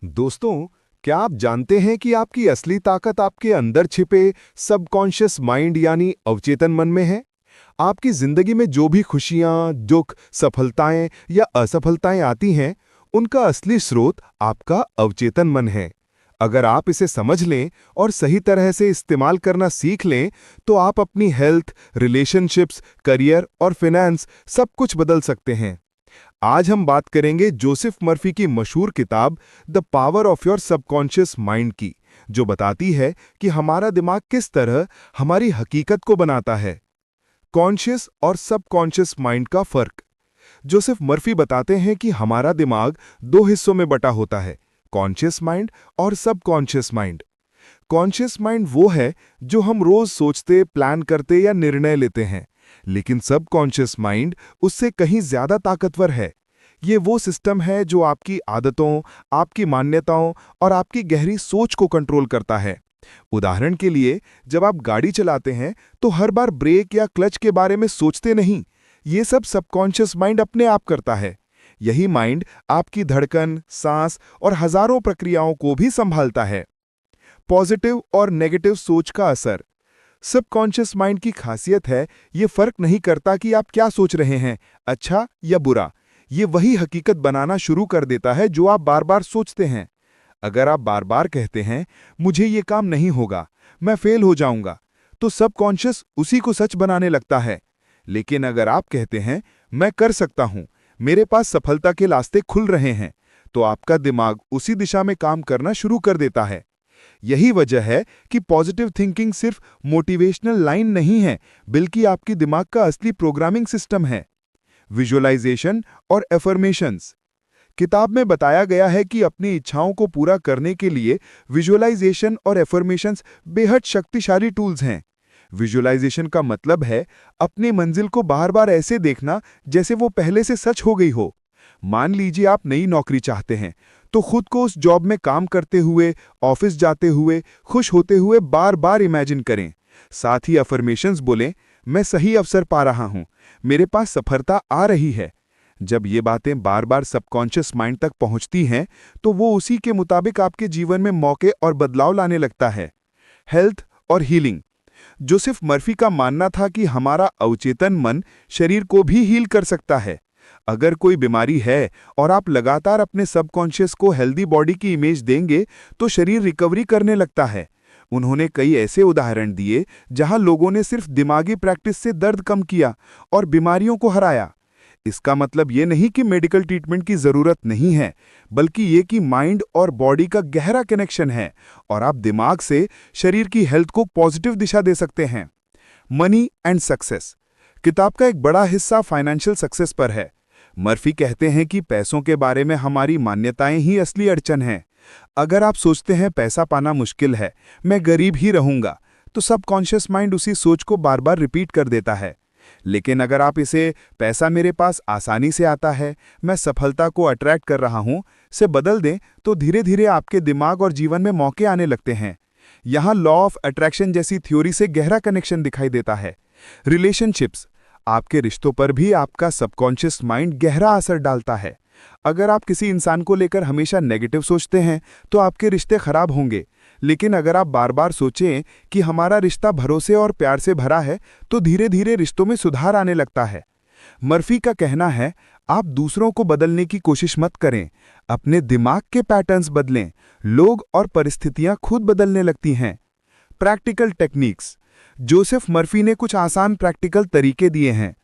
दोस्तों, क्या आप जानते हैं कि आपकी असली ताकत आपके अंदर छिपे सबकॉन्शियस माइंड यानी अवचेतन मन में है? आपकी जिंदगी में जो भी खुशियां, दुख, सफलताएं या असफलताएं आती हैं, उनका असली स्रोत आपका अवचेतन मन है। अगर आप इसे समझ लें और सही तरह से इस्तेमाल करना सीख लें, तो आप अपनी हेल्थ, रिलेशनशिप्स, करियर और फाइनेंस सब कुछ बदल सकते हैं। आज हम बात करेंगे जोसेफ मर्फी की मशहूर किताब the power of your subconscious mind की, जो बताती है कि हमारा दिमाग किस तरह हमारी हकीकत को बनाता है। कॉन्शियस और सबकॉन्शियस माइंड का फर्क। जोसेफ मर्फी बताते हैं कि हमारा दिमाग दो हिस्सों में बटा होता है, कॉन्शियस माइंड और सबकॉन्शियस माइंड। कॉन्शियस माइंड वो है जो हम रोज सोचते, प्लान करते या निर्णय लेते हैं, लेकिन सबकॉन्शियस माइंड उससे कहीं ज्यादा ताकतवर है। ये वो सिस्टम है जो आपकी आदतों, आपकी मान्यताओं और आपकी गहरी सोच को कंट्रोल करता है। उदाहरण के लिए, जब आप गाड़ी चलाते हैं तो हर बार ब्रेक या क्लच के बारे में सोचते नहीं, ये सब सबकॉन्शियस माइंड अपने आप करता है। यही माइंड आपकी धड़कन, सांस और हजारों प्रक्रियाओं को भी संभालता है। पॉजिटिव और नेगेटिव सोच का असर। सबकॉन्शियस माइंड की खासियत है, ये फर्क नहीं करता कि आप क्या सोच रहे हैं, अच्छा या बुरा। ये वही हकीकत बनाना शुरू कर देता है जो आप बार बार सोचते हैं। अगर आप बार बार कहते हैं, मुझे ये काम नहीं होगा, मैं फेल हो जाऊंगा, तो सबकॉन्शियस उसी को सच बनाने लगता है। लेकिन अगर आप कहते हैं, मैं कर सकता हूं, मेरे पास सफलता के रास्ते खुल रहे हैं, तो आपका दिमाग उसी दिशा में काम करना शुरू कर देता है। यही वजह है कि पॉजिटिव थिंकिंग सिर्फ मोटिवेशनल लाइन नहीं है, बल्कि आपकी दिमाग का असली प्रोग्रामिंग सिस्टम है। विजुअलाइजेशन और एफर्मेशंस। किताब में बताया गया है कि अपनी इच्छाओं को पूरा करने के लिए विजुअलाइजेशन और एफर्मेशंस बेहद शक्तिशाली टूल्स हैं। विजुअलाइजेशन का मतलब है अपनी मंजिल को बार बार ऐसे देखना जैसे वो पहले से सच हो गई हो। मान लीजिए आप नई नौकरी चाहते हैं, तो खुद को उस जॉब में काम करते हुए, ऑफिस जाते हुए, खुश होते हुए बार बार इमेजिन करें। साथ ही अफर्मेशंस बोलें, मैं सही अवसर पा रहा हूं, मेरे पास सफलता आ रही है। जब ये बातें बार बार सबकॉन्शियस माइंड तक पहुंचती हैं, तो वो उसी के मुताबिक आपके जीवन में मौके और बदलाव लाने लगता है। हेल्थ और हीलिंग। जोसेफ मर्फी का मानना था कि हमारा अवचेतन मन शरीर को भी हील कर सकता है। अगर कोई बीमारी है और आप लगातार अपने सबकॉन्शियस को हेल्दी बॉडी की इमेज देंगे, तो शरीर रिकवरी करने लगता है। उन्होंने कई ऐसे उदाहरण दिए जहां लोगों ने सिर्फ दिमागी प्रैक्टिस से दर्द कम किया और बीमारियों को हराया। इसका मतलब ये नहीं कि मेडिकल ट्रीटमेंट की जरूरत नहीं है, बल्कि ये कि माइंड और बॉडी का गहरा कनेक्शन है और आप दिमाग से शरीर की हेल्थ को पॉजिटिव दिशा दे सकते हैं। Money and success. किताब का एक बड़ा हिस्सा फाइनेंशियल सक्सेस पर है। मर्फी कहते हैं कि पैसों के बारे में हमारी मान्यताएं ही असली अड़चन हैं। अगर आप सोचते हैं पैसा पाना मुश्किल है, मैं गरीब ही रहूंगा, तो सबकॉन्शियस माइंड उसी सोच को बार बार रिपीट कर देता है। लेकिन अगर आप इसे पैसा मेरे पास आसानी से आता है, मैं सफलता को अट्रैक्ट कर रहा हूं से बदल दें, तो धीरे धीरे आपके दिमाग और जीवन में मौके आने लगते हैं। यहां लॉ ऑफ अट्रैक्शन जैसी थ्योरी से गहरा कनेक्शन दिखाई देता है। रिलेशनशिप्स। आपके रिश्तों पर भी आपका सबकॉन्शियस माइंड गहरा असर डालता है। अगर आप किसी इंसान को लेकर हमेशा नेगेटिव सोचते हैं, तो आपके रिश्ते खराब होंगे। लेकिन अगर आप बार बार सोचें कि हमारा रिश्ता भरोसे और प्यार से भरा है, तो धीरे धीरे रिश्तों में सुधार आने लगता है। मर्फी का कहना है, आप दूसरों को बदलने की कोशिश मत करें, अपने दिमाग के पैटर्न्स बदलें। लोग और परिस्थितियां खुद बदलने लगती हैं। Practical techniques. जोसेफ मर्फी ने कुछ आसान प्रैक्टिकल तरीके दिए हैं।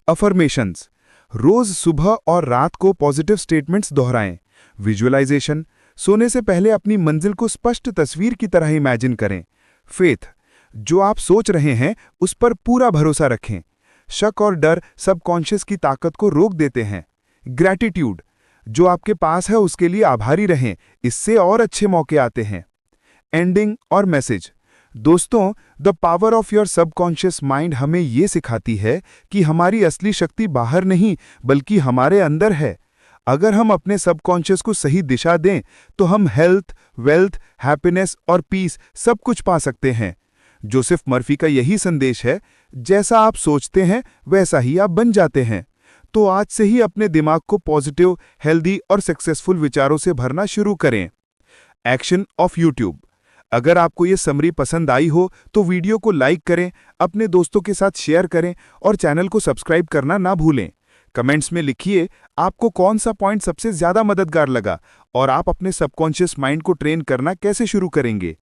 अफर्मेशंस। रोज सुबह और रात को पॉजिटिव स्टेटमेंट्स दोहराएं। विजुअलाइजेशन। सोने से पहले अपनी मंजिल को स्पष्ट तस्वीर की तरह इमेजिन करें। फेथ। जो आप सोच रहे हैं उस पर पूरा भरोसा रखें। शक और डर सबकॉन्शियस की ताकत को रोक देते हैं। ग्रैटिट्यूड। जो आपके पास है उसके लिए आभारी रहें, इससे और अच्छे मौके आते हैं। एंडिंग और मैसेज। दोस्तों, the power of your subconscious mind हमें ये सिखाती है कि हमारी असली शक्ति बाहर नहीं, बल्कि हमारे अंदर है। अगर हम अपने सबकॉन्शियस को सही दिशा दें, तो हम हेल्थ, वेल्थ, हैप्पीनेस और पीस सब कुछ पा सकते हैं। जोसेफ मर्फी का यही संदेश है, जैसा आप सोचते हैं वैसा ही आप बन जाते हैं। तो आज से ही अपने दिमाग को पॉजिटिव, हेल्दी और सक्सेसफुल विचारों से भरना शुरू करें। Action of YouTube. अगर आपको ये समरी पसंद आई हो तो वीडियो को लाइक करें, अपने दोस्तों के साथ शेयर करें और चैनल को सब्सक्राइब करना ना भूलें। कमेंट्स में लिखिए आपको कौन सा पॉइंट सबसे ज़्यादा मददगार लगा और आप अपने सबकॉन्शियस माइंड को ट्रेन करना कैसे शुरू करेंगे।